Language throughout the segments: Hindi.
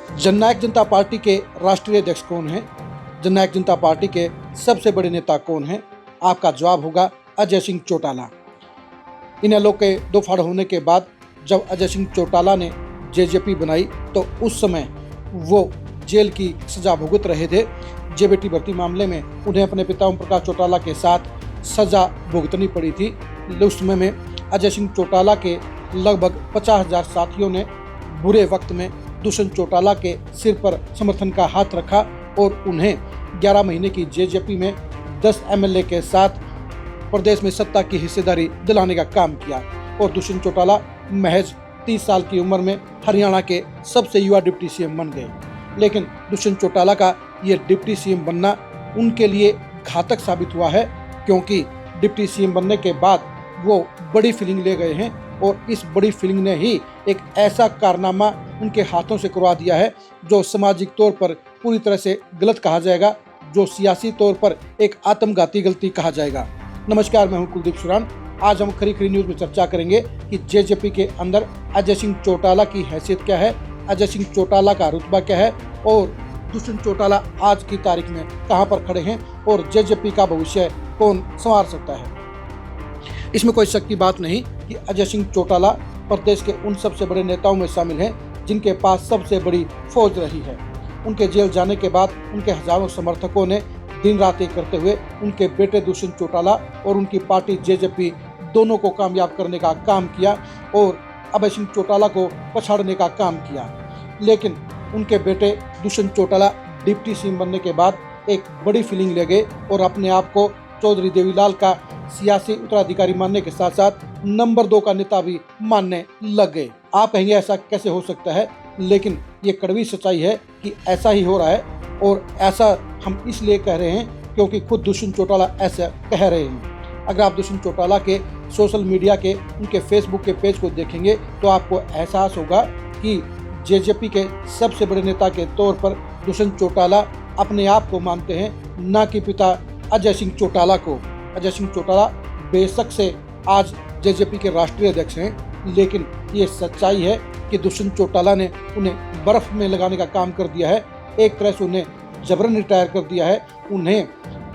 जननायक जनता पार्टी के राष्ट्रीय अध्यक्ष कौन हैं? जननायक जनता पार्टी के सबसे बड़े नेता कौन हैं? आपका जवाब होगा अजय सिंह चौटाला। इनेलो के दो फाड़ होने के बाद जब अजय सिंह चौटाला ने जेजेपी बनाई तो उस समय वो जेल की सजा भुगत रहे थे। जेबीटी भर्ती मामले में उन्हें अपने पिता ओम प्रकाश चौटाला के साथ सजा भुगतनी पड़ी थी। उस समय में अजय सिंह चौटाला के लगभग 50,000 साथियों ने बुरे वक्त में दुष्यंत चौटाला के सिर पर समर्थन का हाथ रखा और उन्हें 11 महीने की जेजेपी में 10 एमएलए के साथ प्रदेश में सत्ता की हिस्सेदारी दिलाने का काम किया और दुष्यंत चौटाला महज 30 साल की उम्र में हरियाणा के सबसे युवा डिप्टी सीएम बन गए। लेकिन दुष्यंत चौटाला का ये डिप्टी सीएम बनना उनके लिए घातक साबित हुआ है, क्योंकि डिप्टी सीएम बनने के बाद वो बड़ी फीलिंग ले गए हैं और इस बड़ी फीलिंग ने ही एक ऐसा कारनामा उनके हाथों से करवा दिया है जो सामाजिक तौर पर पूरी तरह से गलत कहा जाएगा, जो सियासी तौर पर एक आत्मघाती गलती कहा जाएगा। नमस्कार, मैं हूं कुलदीप सुरान। आज हम खरी खरी न्यूज में चर्चा करेंगे कि जेजेपी के अंदर अजय सिंह चौटाला की हैसियत क्या है, अजय सिंह चौटाला का रुतबा क्या है और दुष्यंत चौटाला आज की तारीख में कहां पर खड़े हैं और जेजेपी का भविष्य कौन संवार सकता है। इसमें कोई शक की बात नहीं कि अजय सिंह चौटाला प्रदेश के उन सबसे बड़े नेताओं में शामिल हैं जिनके पास सबसे बड़ी फौज रही है। उनके जेल जाने के बाद उनके हजारों समर्थकों ने दिन रात एक करते हुए उनके बेटे दुष्यंत चौटाला और उनकी पार्टी जेजेपी दोनों को कामयाब करने का काम किया और अजय सिंह चौटाला को पछाड़ने का काम किया। लेकिन उनके बेटे दुष्यंत चौटाला डिप्टी सीएम बनने के बाद एक बड़ी फीलिंग ले गए और अपने आप को चौधरी देवीलाल का सियासी उत्तराधिकारी मानने के साथ साथ नंबर 2 का नेता भी मानने लग गए। आप कहेंगे ऐसा कैसे हो सकता है, लेकिन ये कड़वी सच्चाई है कि ऐसा ही हो रहा है और ऐसा हम इसलिए कह रहे हैं क्योंकि खुद दुष्यंत चौटाला ऐसा कह रहे हैं। अगर आप दुष्यंत चौटाला के सोशल मीडिया के उनके फेसबुक के पेज को देखेंगे तो आपको एहसास होगा कि जेजेपी के सबसे बड़े नेता के तौर पर दुष्यंत चौटाला अपने आप को मानते हैं, ना कि पिता अजय सिंह चौटाला को। अजय सिंह चौटाला बेशक से आज जेजेपी के राष्ट्रीय अध्यक्ष हैं, लेकिन ये सच्चाई है कि दुष्यंत चौटाला ने उन्हें बर्फ में लगाने का काम कर दिया है। एक तरह से उन्हें जबरन रिटायर कर दिया है, उन्हें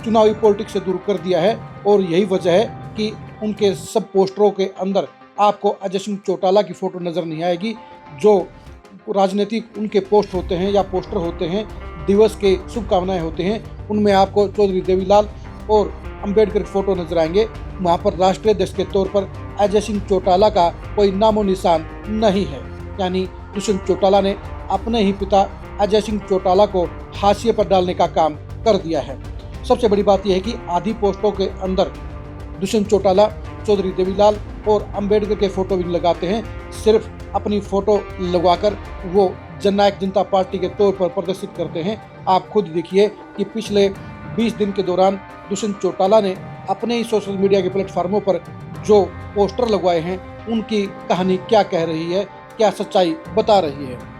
चुनावी पॉलिटिक्स से दूर कर दिया है और यही वजह है कि उनके सब पोस्टरों के अंदर आपको अजय सिंह चौटाला की फोटो नजर नहीं आएगी। जो राजनीतिक उनके पोस्ट होते हैं या पोस्टर होते हैं, दिवस के शुभकामनाएं होते हैं, उनमें आपको चौधरी देवीलाल और अंबेडकर की फोटो नजर आएंगे। वहाँ पर राष्ट्रीय अध्यक्ष के तौर पर अजय सिंह चौटाला का कोई नामो निशान नहीं है। यानी दुष्यंत चौटाला ने अपने ही पिता अजय सिंह चौटाला को हाशिए पर डालने का काम कर दिया है। सबसे बड़ी बात यह है कि आधी पोस्टों के अंदर दुष्यंत चौटाला, चौधरी देवीलाल और अंबेडकर के फोटो भी लगाते हैं। सिर्फ अपनी फोटो लगवाकर वो जननायक जनता पार्टी के तौर पर प्रदर्शित करते हैं। आप खुद देखिए कि पिछले 20 दिन के दौरान दुष्यंत चौटाला ने अपने ही सोशल मीडिया के प्लेटफार्मों पर जो पोस्टर लगवाए हैं उनकी कहानी क्या कह रही है, क्या सच्चाई बता रही है।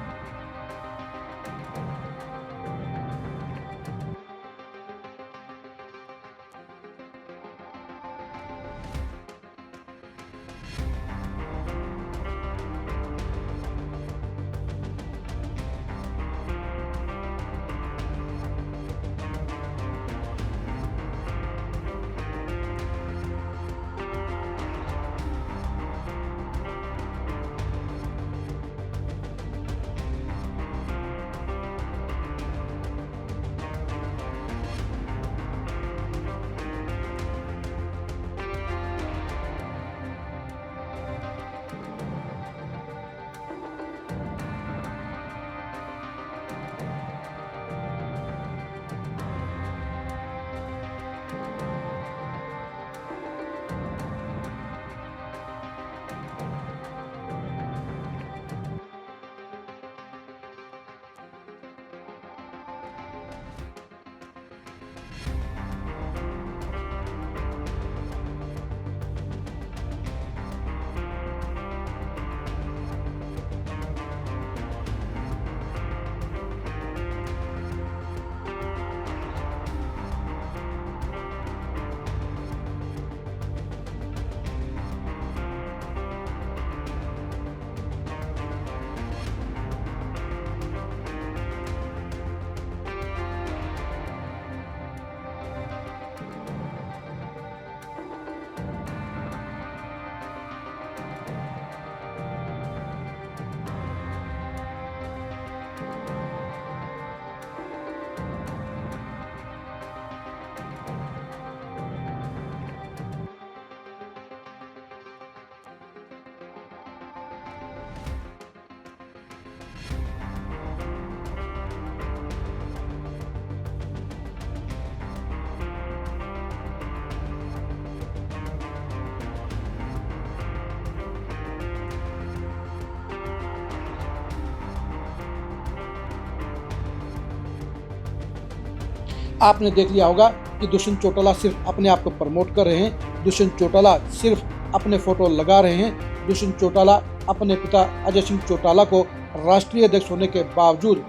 आपने देख लिया होगा कि दुष्यंत चौटाला सिर्फ अपने आप को प्रमोट कर रहे हैं, दुष्यंत चौटाला सिर्फ अपने फोटो लगा रहे हैं, दुष्यंत चौटाला अपने पिता अजय सिंह चौटाला को राष्ट्रीय अध्यक्ष होने के बावजूद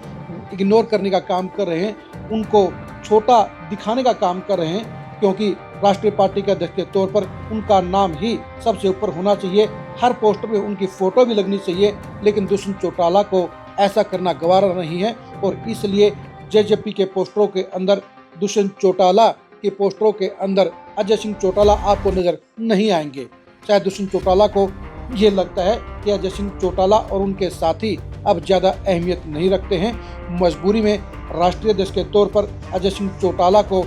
इग्नोर करने का काम कर रहे हैं, उनको छोटा दिखाने का काम कर रहे हैं, क्योंकि राष्ट्रीय पार्टी के अध्यक्ष के तौर पर उनका नाम ही सबसे ऊपर होना चाहिए, हर पोस्टर में उनकी फोटो भी लगनी चाहिए। लेकिन दुष्यंत चौटाला को ऐसा करना गवारा नहीं है और इसलिए जेजेपी के पोस्टरों के अंदर दुष्यंत चौटाला के पोस्टरों के अंदर अजय सिंह चौटाला आपको नजर नहीं आएंगे। शायद दुष्यंत चौटाला को ये लगता है कि अजय सिंह चौटाला और उनके साथी अब ज़्यादा अहमियत नहीं रखते हैं, मजबूरी में राष्ट्रीय अध्यक्ष के तौर पर अजय सिंह चौटाला को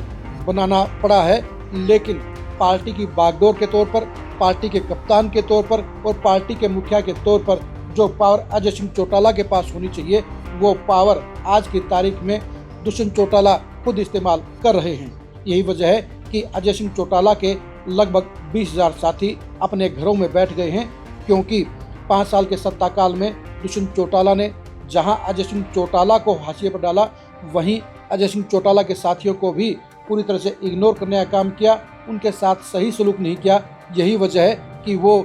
बनाना पड़ा है। लेकिन पार्टी की बागडोर के तौर पर, पार्टी के कप्तान के तौर पर और पार्टी के मुखिया के तौर पर जो पावर अजय सिंह चौटाला के पास होनी चाहिए, वो पावर आज की तारीख में दुष्यंत चौटाला खुद इस्तेमाल कर रहे हैं। यही वजह है कि अजय सिंह चौटाला के लगभग 20,000 साथी अपने घरों में बैठ गए हैं, क्योंकि 5 साल के सत्ताकाल में दुष्यंत चौटाला ने जहां अजय सिंह चौटाला को हाशिए पर डाला, वहीं अजय सिंह चौटाला के साथियों को भी पूरी तरह से इग्नोर करने का काम किया, उनके साथ सही सलूक नहीं किया। यही वजह है कि वो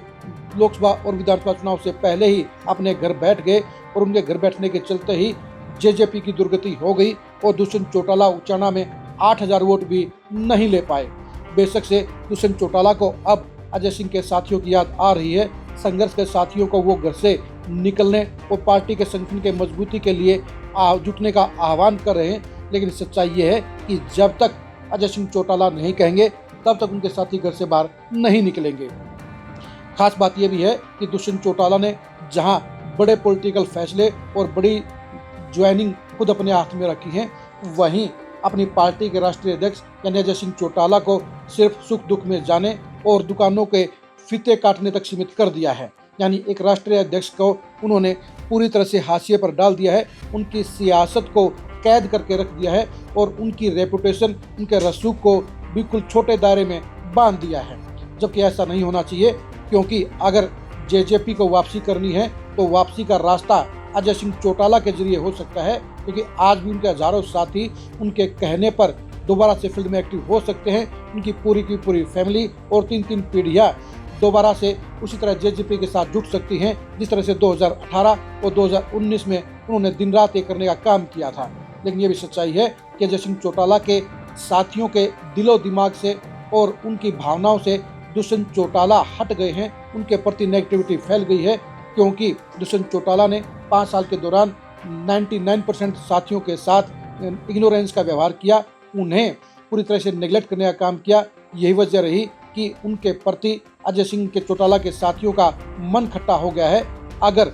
लोकसभा और विधानसभा चुनाव से पहले ही अपने घर बैठ गए और उनके घर बैठने के चलते ही जेजेपी की दुर्गति हो गई और दुष्यंत चौटाला उचाना में 8,000 वोट भी नहीं ले पाए। बेशक से दुष्यंत चौटाला को अब अजय सिंह के साथियों की याद आ रही है, संघर्ष के साथियों को वो घर से निकलने और पार्टी के संगठन के मजबूती के लिए जुटने का आह्वान कर रहे हैं। लेकिन सच्चाई ये है कि जब तक अजय सिंह चौटाला नहीं कहेंगे तब तक उनके साथी घर से बाहर नहीं निकलेंगे। खास बात यह भी है कि दुष्यंत चौटाला ने जहां बड़े पॉलिटिकल फैसले और बड़ी ज्वाइनिंग खुद अपने हाथ में रखी है, वहीं अपनी पार्टी के राष्ट्रीय अध्यक्ष यानी अजय सिंह चौटाला को सिर्फ सुख दुख में जाने और दुकानों के फीते काटने तक सीमित कर दिया है। यानी एक राष्ट्रीय अध्यक्ष को उन्होंने पूरी तरह से हाशिए पर डाल दिया है, उनकी सियासत को कैद करके रख दिया है और उनकी रेपुटेशन, उनके रसूख को बिल्कुल छोटे दायरे में बांध दिया है। जबकि ऐसा नहीं होना चाहिए, क्योंकि अगर जेजेपी को वापसी करनी है तो वापसी का रास्ता अजय सिंह चौटाला के जरिए हो सकता है, क्योंकि आज भी उनके हजारों साथी उनके कहने पर दोबारा से फील्ड में एक्टिव हो सकते हैं। उनकी पूरी की पूरी फैमिली और 3 पीढ़ियां दोबारा से उसी तरह जेजेपी के साथ जुट सकती हैं, जिस तरह से 2018 और 2019 में उन्होंने दिन रात एक करने का काम किया था। लेकिन ये भी सच्चाई है कि अजय सिंह चौटाला के साथियों के दिलो दिमाग से और उनकी भावनाओं से दुष्यंत चौटाला हट गए हैं, उनके प्रति नेगेटिविटी फैल गई है, क्योंकि दुष्यंत चौटाला ने 5 साल के दौरान 99% साथियों के साथ इग्नोरेंस का व्यवहार किया, उन्हें पूरी तरह से नेग्लेक्ट करने का काम किया। यही वजह रही कि उनके प्रति अजय सिंह के चौटाला के साथियों का मन खट्टा हो गया है। अगर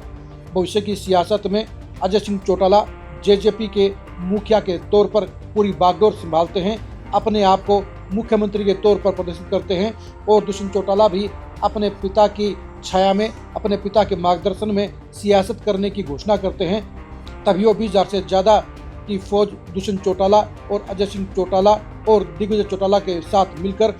भविष्य की सियासत में अजय सिंह चौटाला जेजेपी के मुखिया के तौर पर पूरी बागडोर संभालते हैं, अपने आप को मुख्यमंत्री के तौर पर प्रदर्शित करते हैं और दुष्यंत चौटाला भी अपने पिता की छाया में, अपने पिता के मार्गदर्शन में सियासत करने की घोषणा करते हैं, तभी वो 20,000 से ज़्यादा की फौज दुष्यंत चौटाला और अजय सिंह चौटाला और दिग्विजय चौटाला के साथ मिलकर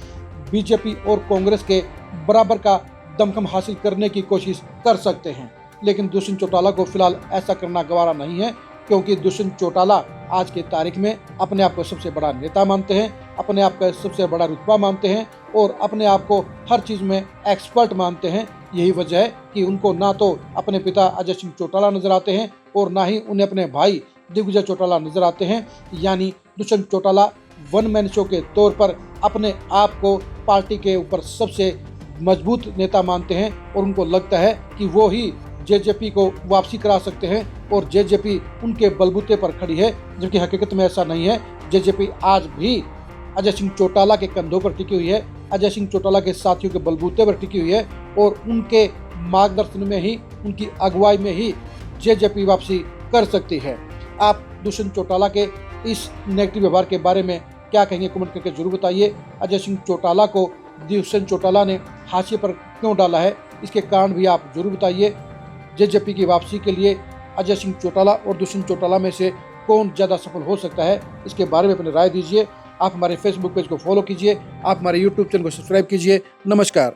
बीजेपी और कांग्रेस के बराबर का दमखम हासिल करने की कोशिश कर सकते हैं। लेकिन दुष्यंत चौटाला को फिलहाल ऐसा करना गवारा नहीं है, क्योंकि दुष्यंत चौटाला आज की तारीख में अपने आप को सबसे बड़ा नेता मानते हैं, अपने आप का सबसे बड़ा रुतबा मानते हैं और अपने आप को हर चीज़ में एक्सपर्ट मानते हैं। यही वजह है कि उनको ना तो अपने पिता अजय सिंह चौटाला नजर आते हैं और ना ही उन्हें अपने भाई दिग्विजय चौटाला नजर आते हैं। यानी Dushyant Chautala one man show के तौर पर अपने आप को पार्टी के ऊपर सबसे मजबूत नेता मानते हैं और उनको लगता है कि वो ही जेजेपी को वापसी करा सकते हैं और जेजेपी उनके बलबूते पर खड़ी है, जबकि हकीकत में ऐसा नहीं है। जेजेपी आज भी अजय सिंह चौटाला के कंधों पर टिकी हुई है, अजय सिंह चौटाला के साथियों के बलबूते पर टिकी हुई है और उनके मार्गदर्शन में ही, उनकी अगुवाई में ही जेजेपी वापसी कर सकती है। आप दुष्यंत चौटाला के इस नेगेटिव व्यवहार के बारे में क्या कहेंगे, कमेंट करके जरूर बताइए। अजय सिंह चौटाला को दुष्यंत चौटाला ने हाशिए पर क्यों डाला है, इसके कारण भी आप जरूर बताइए। जेजेपी की वापसी के लिए अजय सिंह चौटाला और दुष्यंत चौटाला में से कौन ज़्यादा सफल हो सकता है, इसके बारे में अपनी राय दीजिए। आप हमारे फेसबुक पेज को फॉलो कीजिए, आप हमारे यूट्यूब चैनल को सब्सक्राइब कीजिए। नमस्कार।